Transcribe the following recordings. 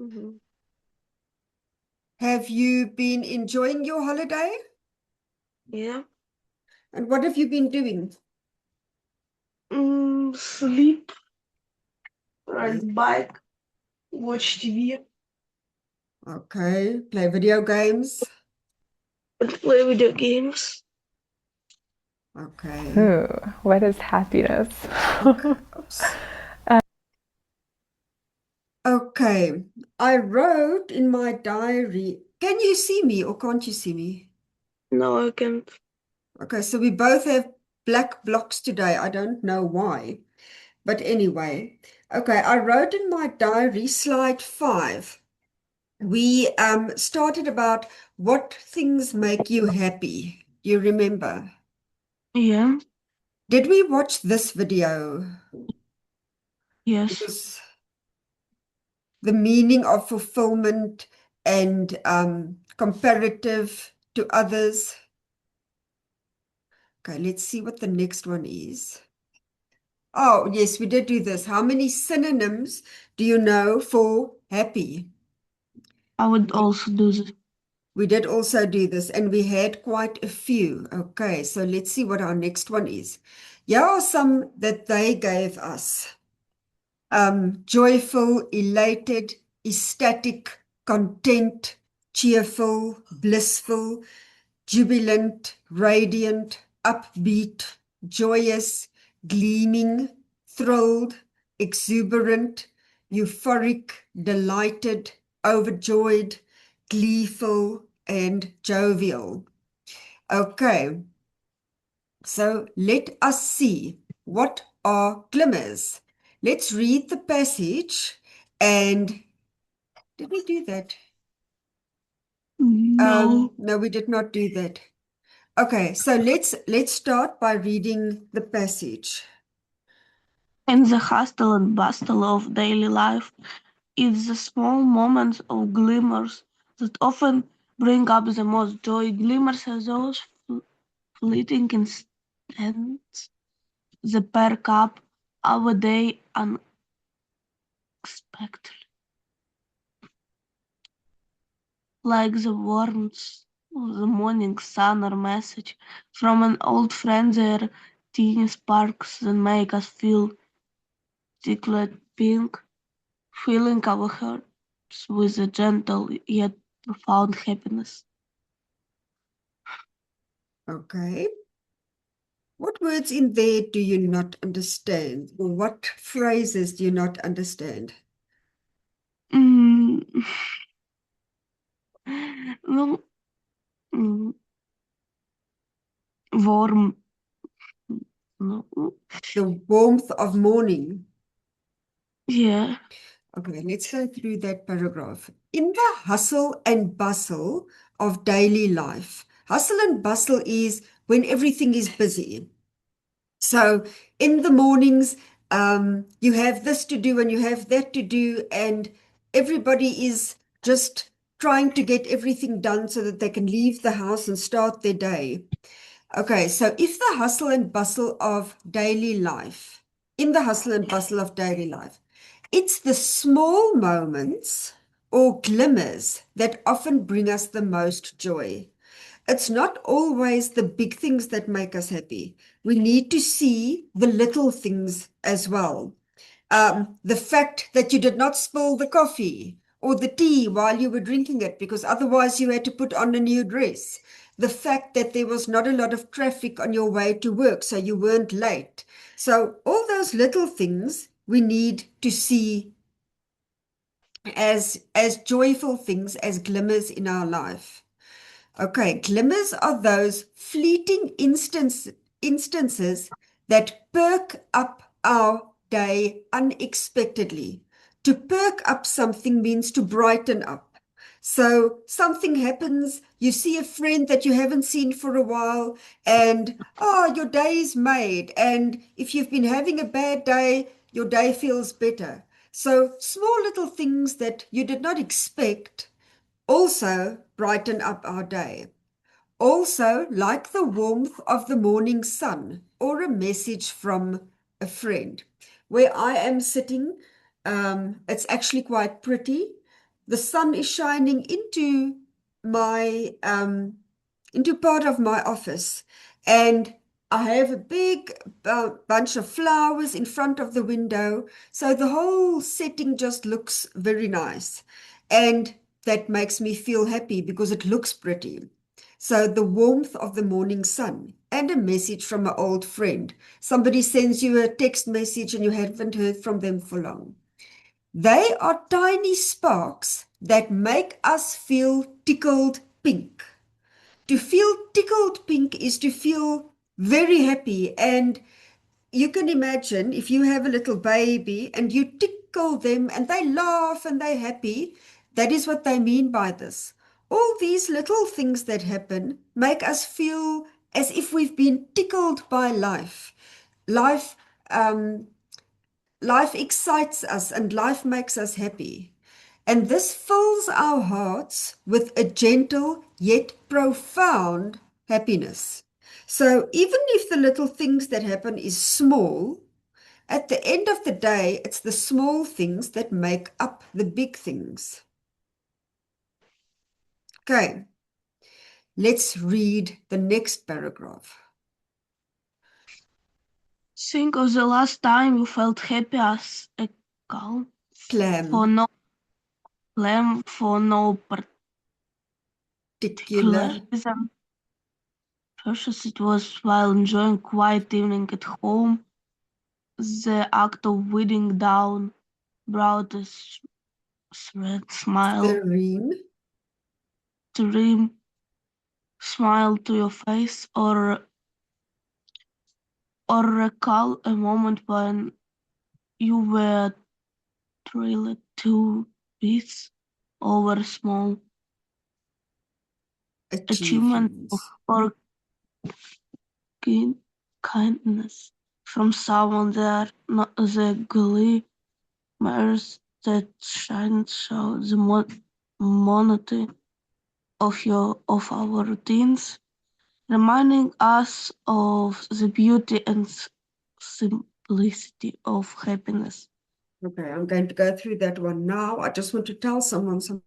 Mhm. Have you been enjoying your holiday? Yeah. And what have you been doing? Sleep, Yes. ride bike, watch TV, Okay, play video games. and play video games. Okay. Ooh, what is happiness? Okay. Oops. Okay. I wrote in my diary. Can you see me or can't you see me? No, I can't. Okay, so we both have black blocks today. I don't know why. But anyway, okay, I wrote in my diary, slide 5. We started about what things make you happy. You remember? Yeah. Did we watch this video? Yes. Because the meaning of fulfillment and comparative to others. Okay, let's see what the next one is. Oh, yes, we did do this. How many synonyms do you know for happy? I would also do this. We did also do this, and we had quite a few. Okay, so let's see what our next one is. Here are some that they gave us. Joyful, elated, ecstatic, content, cheerful, blissful, jubilant, radiant, upbeat, joyous, gleaming, thrilled, exuberant, euphoric, delighted, overjoyed, gleeful, and jovial. Okay, so let us see what are glimmers. Let's read the passage and did we do that? No. No, we did not do that. Okay, so let's start by reading the passage. In the hustle and bustle of daily life, it's the small moments of glimmers that often bring up the most joy. Glimmers are those fleeting instants that perk up our day unexpectedly, like the warmth of the morning sun or message from an old friend. There teeny sparks that make us feel ticklet pink, filling our hearts with a gentle yet profound happiness. Okay. What words in there do you not understand? Or what phrases do you not understand? Mm, well, mm, warm. No, The warmth of morning. yeah. Okay, let's go through that paragraph. In the hustle and bustle of daily life, hustle and bustle is when everything is busy. So in the mornings, you have this to do and you have that to do, and everybody is just trying to get everything done so that they can leave the house and start their day. Okay, so if the hustle and bustle of daily life, in the hustle and bustle of daily life, it's the small moments or glimmers that often bring us the most joy. It's not always the big things that make us happy. We need to see the little things as well. The fact that you did not spill the coffee or the tea while you were drinking it because otherwise you had to put on a new dress. The fact that there was not a lot of traffic on your way to work, so you weren't late. So, all those little things we need to see as joyful things, as glimmers in our life. Okay, glimmers are those fleeting instances that perk up our day unexpectedly. To perk up something means to brighten up. So something happens, you see a friend that you haven't seen for a while, and oh, your day is made. And if you've been having a bad day, your day feels better. So small little things that you did not expect also brighten up our day. Also, like the warmth of the morning sun or a message from a friend. Where I am sitting, it's actually quite pretty. the sun is shining into my into part of my office, and I have a big bunch of flowers in front of the window, so the whole setting just looks very nice, and that makes me feel happy because it looks pretty. So the warmth of the morning sun and a message from an old friend. Somebody sends you a text message and you haven't heard from them for long. They are tiny sparks that make us feel tickled pink. To feel tickled pink is to feel very happy. And you can imagine if you have a little baby and you tickle them and they laugh and they're happy, that is what they mean by this. All these little things that happen make us feel as if we've been tickled by life. Life, um, life excites us and life makes us happy. And this fills our hearts with a gentle yet profound happiness. So even if the little things that happen is small, at the end of the day, it's the small things that make up the big things. Okay, let's read the next paragraph. Think of the last time you felt happy as a cow Clam, for no lamb for no particular particular, reason. First, it was while enjoying quiet evening at home. The act of winding down brought a smile, serene, smile to your face, or recall a moment when you were thrilled to peace over a small achievement achievements. or kindness from someone there. Not the glimmers that shine show the monotony of our routines, reminding us of the beauty and simplicity of happiness. Okay, I'm going to go through that one now. I just want to tell someone something.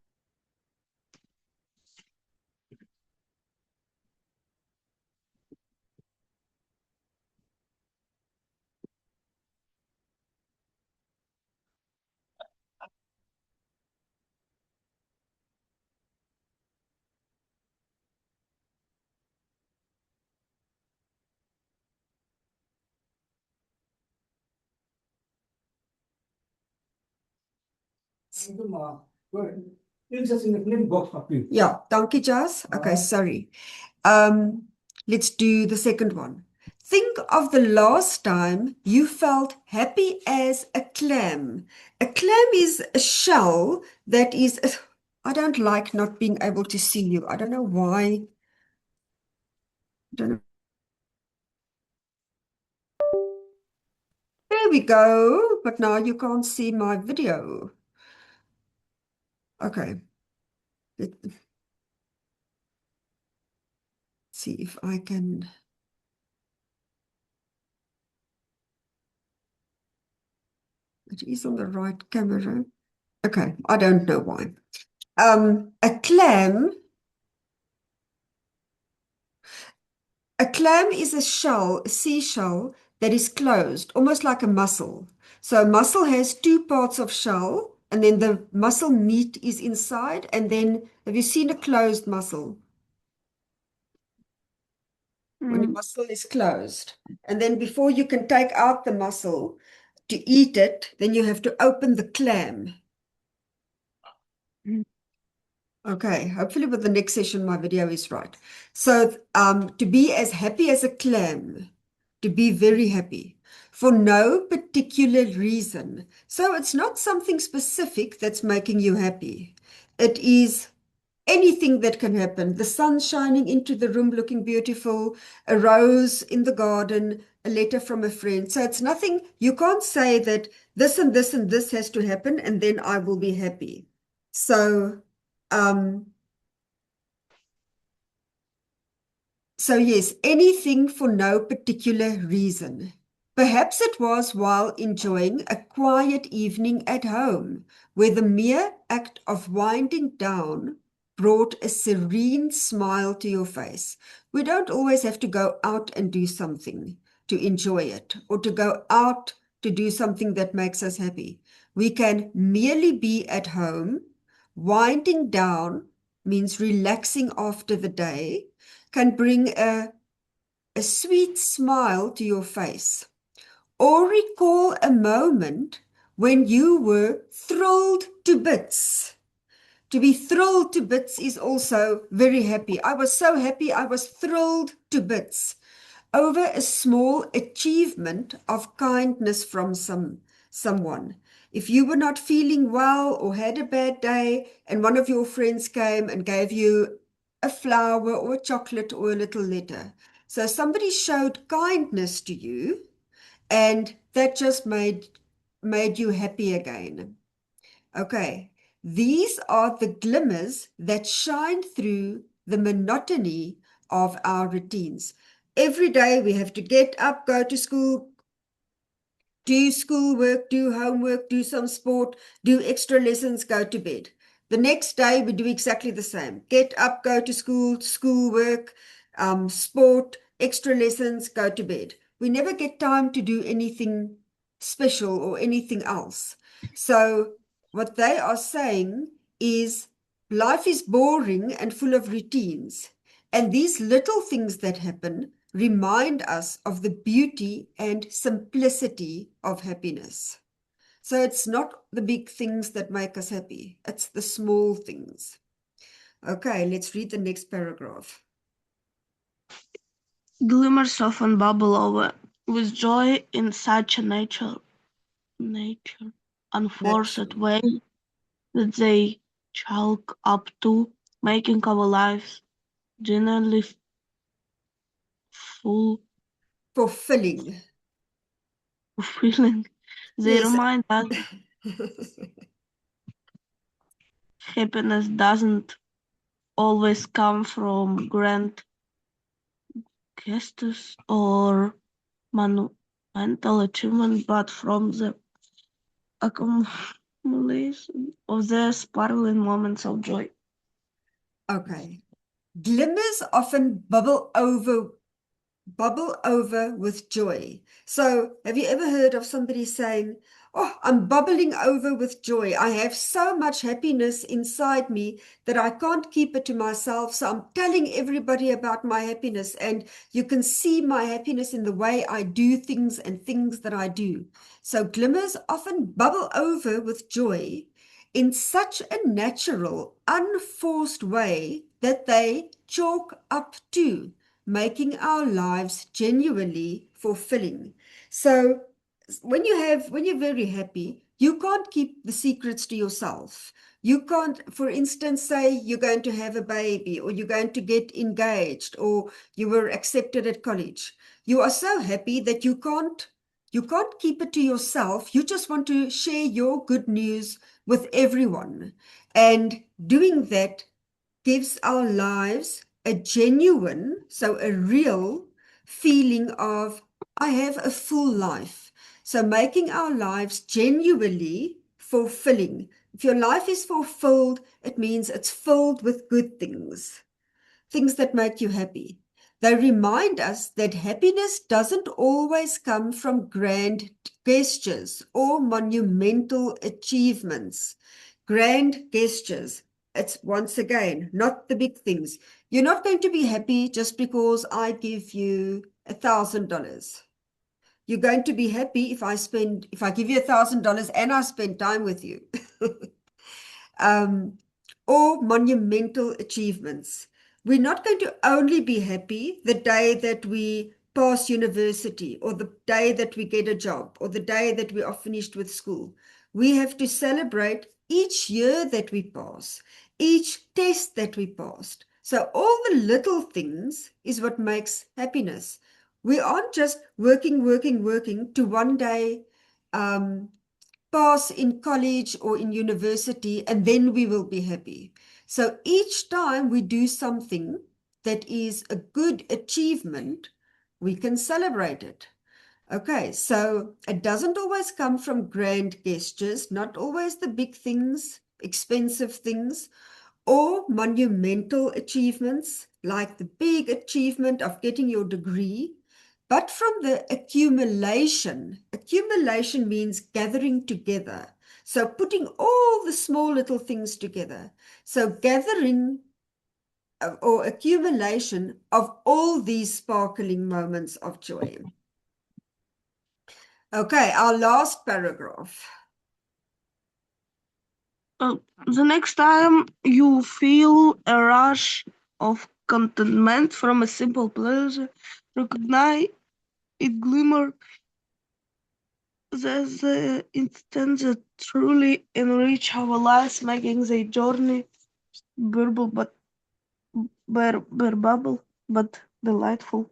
Yeah, dankie, Jas. Okay, sorry. Let's do the second one. Think of the last time you felt happy as a clam. A clam is a shell that is, I don't like not being able to see you. I don't know why. I don't know. There we go. But now you can't see my video. Okay. Let's see if I can. It is on the right camera. Okay, I don't know why. A clam is a shell, a seashell that is closed, almost like a mussel. So a mussel has two parts of shell, and then the mussel meat is inside. And then, have you seen a closed mussel? When a mussel is closed. And then before you can take out the mussel to eat it, then you have to open the clam. Okay, hopefully with the next session, my video is right. So to be as happy as a clam, to be very happy for no particular reason. So it's not something specific that's making you happy. It is anything that can happen. The sun shining into the room looking beautiful, a rose in the garden, a letter from a friend. So it's nothing, you can't say that this and this and this has to happen and then I will be happy. So so yes, anything for no particular reason. Perhaps it was while enjoying a quiet evening at home, where the mere act of winding down brought a serene smile to your face. We don't always have to go out and do something to enjoy it, or to go out to do something that makes us happy. We can merely be at home. Winding down means relaxing after the day, can bring a sweet smile to your face. Or recall a moment when you were thrilled to bits. To be thrilled to bits is also very happy. I was so happy, I was thrilled to bits over a small achievement of kindness from someone. If you were not feeling well or had a bad day, and one of your friends came and gave you a flower or a chocolate or a little letter. So somebody showed kindness to you, and that just made you happy again. Okay, these are the glimmers that shine through the monotony of our routines. Every day we have to get up, go to school, do schoolwork, do homework, do some sport, do extra lessons, go to bed. The next day we do exactly the same. Get up, go to school, schoolwork, sport, extra lessons, go to bed. We never get time to do anything special or anything else. So what they are saying is life is boring and full of routines. And these little things that happen remind us of the beauty and simplicity of happiness. So it's not the big things that make us happy, it's the small things. Okay, let's read the next paragraph. Glimmers often bubble over with joy in such a unforced way that they chalk up to making our lives generally Fulfilling. fulfilling. They Yes. remind us happiness doesn't always come from grand gestures or monumental achievement, but from the accumulation of the sparkling moments of joy. Okay. Glimmers often bubble over with joy. So, have you ever heard of somebody saying, "Oh, I'm bubbling over with joy. I have so much happiness inside me that I can't keep it to myself. So I'm telling everybody about my happiness, and you can see my happiness in the way I do things and things that I do." So, glimmers often bubble over with joy in such a natural, unforced way that they chalk up to making our lives genuinely fulfilling. So when you're very happy, you can't keep the secrets to yourself. You can't, for instance, say you're going to have a baby, or you're going to get engaged, or you were accepted at college. You are so happy that you can't keep it to yourself. You just want to share your good news with everyone. And doing that gives our lives a genuine, so a real feeling of, I have a full life. So making our lives genuinely fulfilling. If your life is fulfilled, it means it's filled with good things, things that make you happy. They remind us that happiness doesn't always come from grand gestures or monumental achievements. Grand gestures, it's once again not the big things. You're not going to be happy just because I give you $1,000. You're going to be happy if I give you $1,000 and I spend time with you. Or monumental achievements. We're not going to only be happy the day that we pass university, or the day that we get a job, or the day that we are finished with school. We have to celebrate each year that we pass, each test that we passed. So all the little things is what makes happiness. We aren't just working to one day pass in college or in university, and then we will be happy. So each time we do something that is a good achievement, we can celebrate it. Okay, so it doesn't always come from grand gestures, not always the big things, expensive things, or monumental achievements like the big achievement of getting your degree, but from the accumulation. Accumulation means gathering together. So putting all the small little things together. So gathering or accumulation of all these sparkling moments of joy. Okay, our last paragraph. The next time you feel a rush of contentment from a simple pleasure, recognize it glimmer as the instant that truly enrich our lives, making the journey bearable bearable but delightful.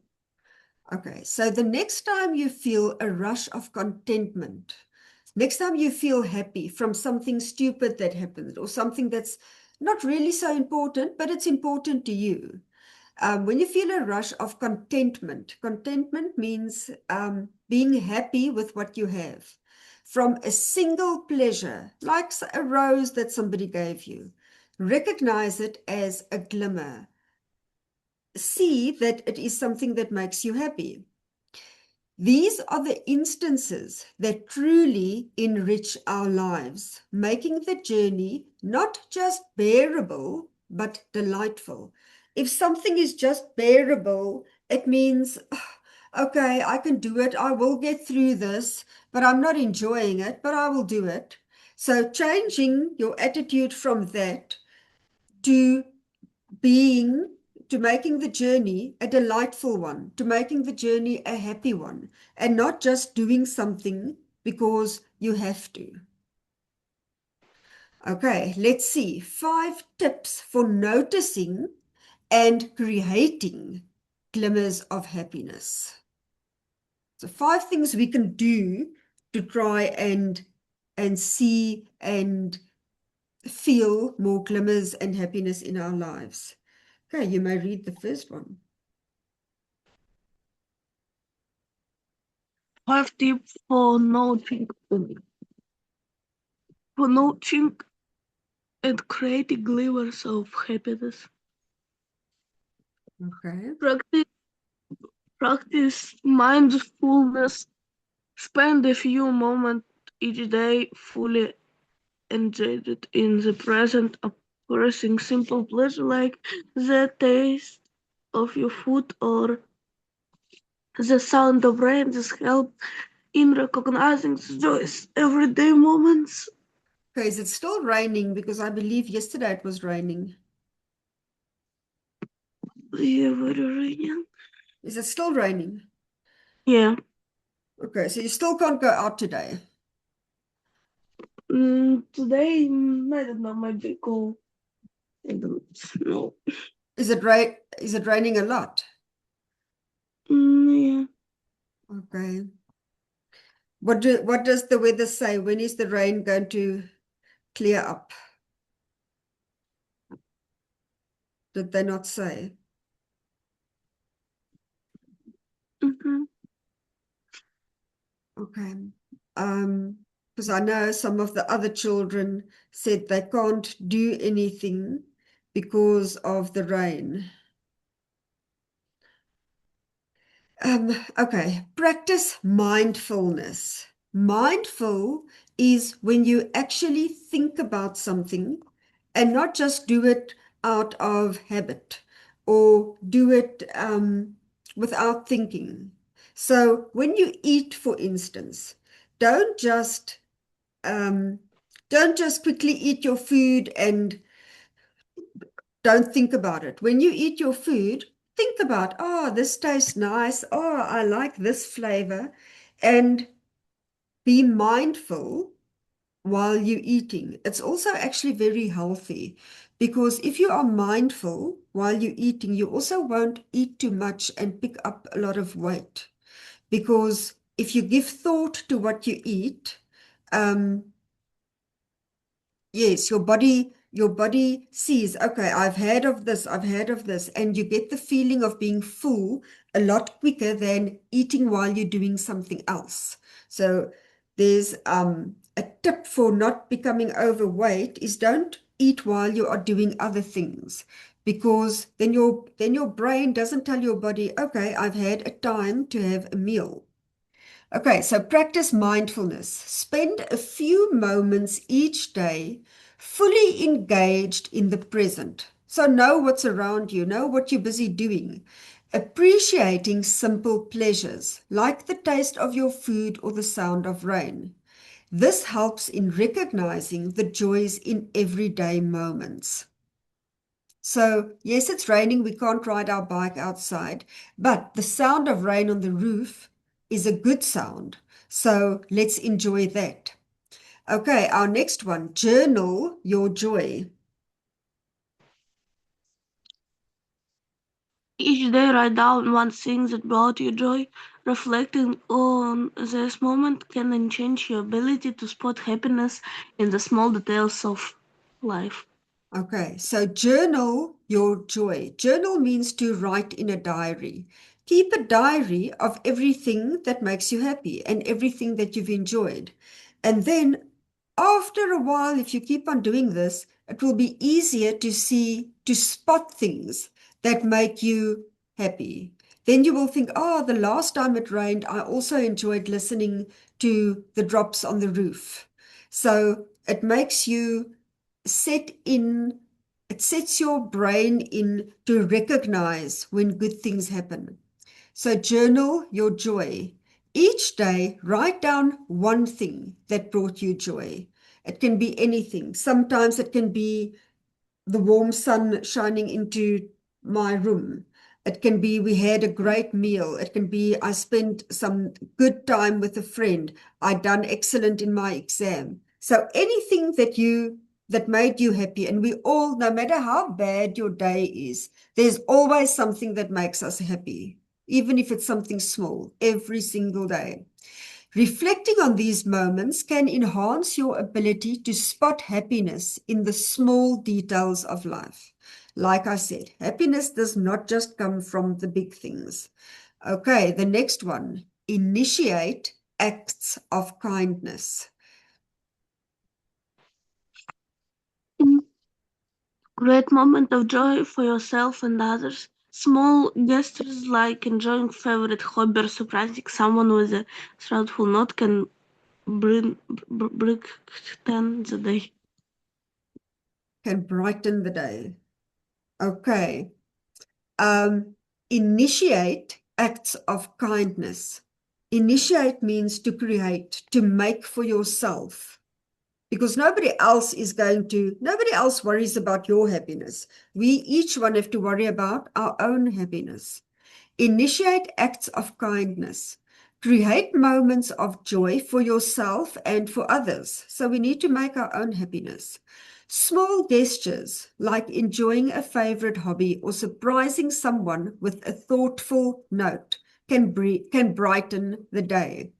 Okay, so the next time you feel a rush of contentment, next time you feel happy from something stupid that happened or something that's not really so important, but it's important to you. When you feel a rush of contentment, contentment means being happy with what you have. From a single pleasure, like a rose that somebody gave you, recognize it as a glimmer. See that it is something that makes you happy. These are the instances that truly enrich our lives, making the journey not just bearable, but delightful. If something is just bearable, it means, okay, I can do it. I will get through this, but I'm not enjoying it, but I will do it. So changing your attitude from that to making the journey a delightful one, to making the journey a happy one, and not just doing something because you have to. Okay, let's see. 5 tips for noticing and creating glimmers of happiness. So 5 things we can do to try and see and feel more glimmers and happiness in our lives. Okay, you may read the first one. 5 tips for noticing and creating glimmers of happiness. Okay. Practice mindfulness. Spend a few moments each day fully engaged in the present, appraising simple pleasure like the taste of your food or the sound of rain. This help in recognizing the joys everyday moments. Okay, is it still raining? Because I believe yesterday it was raining. Yeah, very raining. Is it still raining? Yeah. Okay, so you still can't go out today. Today, I don't know, maybe go. I don't know. Is it raining a lot? Yeah. Okay. What does the weather say? When is the rain going to clear up? Did they not say? Mm-hmm. Okay. Because I know some of the other children said they can't do anything because of the rain. Okay, practice mindfulness. Mindful is when you actually think about something and not just do it out of habit or do it without thinking. So when you eat, for instance, don't just um, don't just quickly eat your food and don't think about it. When you eat your food, think about, oh, this tastes nice. Oh, I like this flavor. And be mindful while you're eating. It's also actually very healthy because if you are mindful while you're eating, you also won't eat too much and pick up a lot of weight. Because if you give thought to what you eat, yes, your body your body sees, okay, I've had of this, and you get the feeling of being full a lot quicker than eating while you're doing something else. So there's a tip for not becoming overweight is don't eat while you are doing other things, because then your brain doesn't tell your body, okay, I've had a time to have a meal. Okay, so practice mindfulness. Spend a few moments each day fully engaged in the present. So know what's around you, know what you're busy doing. Appreciating simple pleasures like the taste of your food or the sound of rain. This helps in recognizing the joys in everyday moments. So, yes, it's raining. We can't ride our bike outside, but the sound of rain on the roof is a good sound. So, let's enjoy that. Okay, our next one, journal your joy. Each day write down one thing that brought you joy. Reflecting on this moment can enhance your ability to spot happiness in the small details of life. Okay, so journal your joy. Journal means to write in a diary. Keep a diary of everything that makes you happy and everything that you've enjoyed. And then after a while, if you keep on doing this, it will be easier to spot things that make you happy. Then you will think, oh, the last time it rained, I also enjoyed listening to the drops on the roof. So it makes you it sets your brain in to recognize when good things happen. So journal your joy. Each day, write down one thing that brought you joy. It can be anything. Sometimes it can be the warm sun shining into my room. It can be we had a great meal. It can be I spent some good time with a friend. I done excellent in my exam. So anything that made you happy, and we all, no matter how bad your day is, there's always something that makes us happy, even if it's something small, every single day. Reflecting on these moments can enhance your ability to spot happiness in the small details of life. Like I said, happiness does not just come from the big things. Okay, the next one, initiate acts of kindness. Create moment of joy for yourself and others. Small gestures like enjoying favorite hobby or surprising someone with a thoughtful note can brighten the day. Can brighten the day. Okay. Initiate acts of kindness. Initiate means to create, to make for yourself. Because nobody else worries about your happiness. We each one have to worry about our own happiness. Initiate acts of kindness. Create moments of joy for yourself and for others. So we need to make our own happiness. Small gestures like enjoying a favorite hobby or surprising someone with a thoughtful note can brighten the day.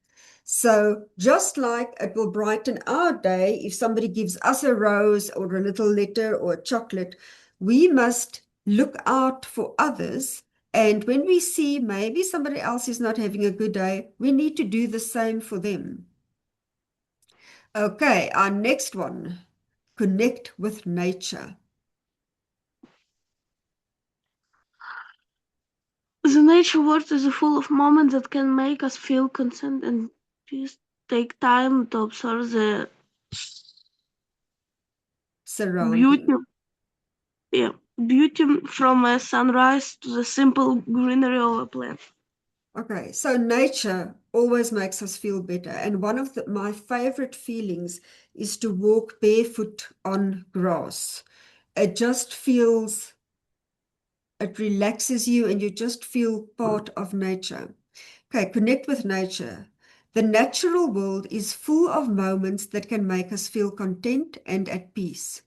So just like it will brighten our day if somebody gives us a rose or a little letter or a chocolate, we must look out for others. And when we see maybe somebody else is not having a good day, we need to do the same for them. Okay, our next one, connect with nature. The nature world is full of moments that can make us feel content and just take time to observe the Surrounding. beauty, yeah, beauty from a sunrise to the simple greenery of a plant. Okay, so nature always makes us feel better. And one of my favorite feelings is to walk barefoot on grass. It just feels, it relaxes you and you just feel part of nature. Okay, connect with nature. The natural world is full of moments that can make us feel content and at peace.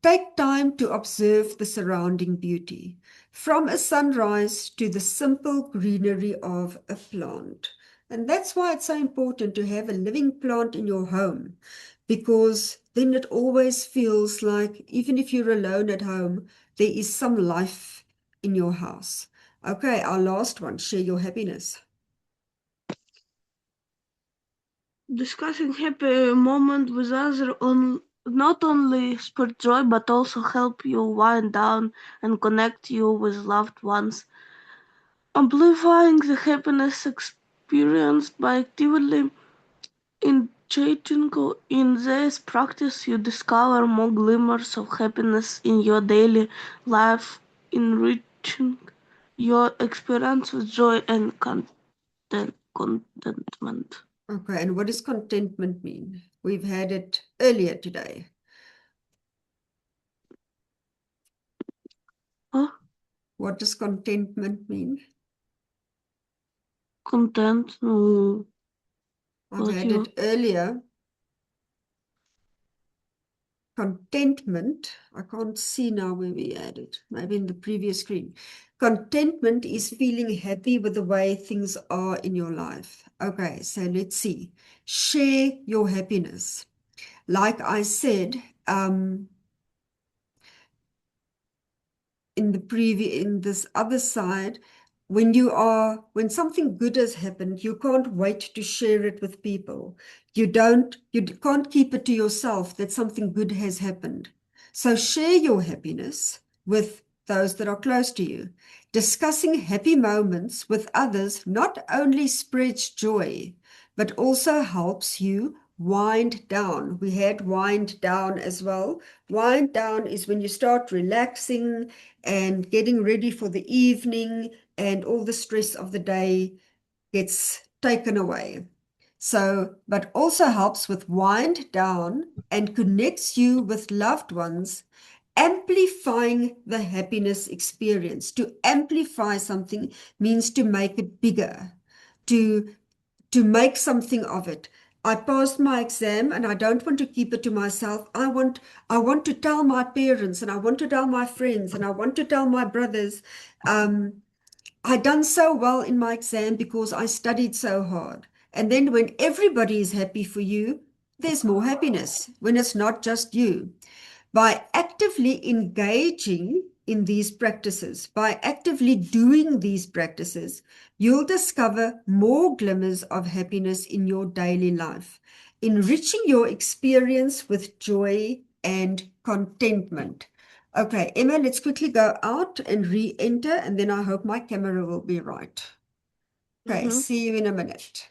Take time to observe the surrounding beauty, from a sunrise to the simple greenery of a plant. And that's why it's so important to have a living plant in your home, because then it always feels like, even if you're alone at home, there is some life in your house. Okay, our last one, share your happiness. Discussing happy moment with others not only spread joy but also help you wind down and connect you with loved ones, amplifying the happiness experienced by actively engaging in this practice. You discover more glimmers of happiness in your daily life, enriching your experience with joy and contentment. Okay, and what does contentment mean? We've had it earlier today. Huh? What does contentment mean? Content? No. I've What had you? it earlier. Contentment, I can't see now where we had it, maybe in the previous screen. Contentment is feeling happy with the way things are in your life. Okay, so let's see. Share your happiness. Like I said, in this other side, when something good has happened, you can't wait to share it with people. You can't keep it to yourself that something good has happened. So share your happiness with those that are close to you. Discussing happy moments with others not only spreads joy, but also helps you wind down. We had wind down as well. Wind down is when you start relaxing and getting ready for the evening, and all the stress of the day gets taken away. So, but also helps with wind down and connects you with loved ones, amplifying the happiness experience. To amplify something means to make it bigger, to make something of it. I passed my exam and I don't want to keep it to myself. I want to tell my parents, and I want to tell my friends, and I want to tell my brothers, I done so well in my exam because I studied so hard. And then when everybody is happy for you, there's more happiness when it's not just you. By actively engaging in these practices, by actively doing these practices, you'll discover more glimmers of happiness in your daily life, enriching your experience with joy and contentment. Okay, Emma, let's quickly go out and re-enter, and then I hope my camera will be right. Okay, Mhm. see you in a minute.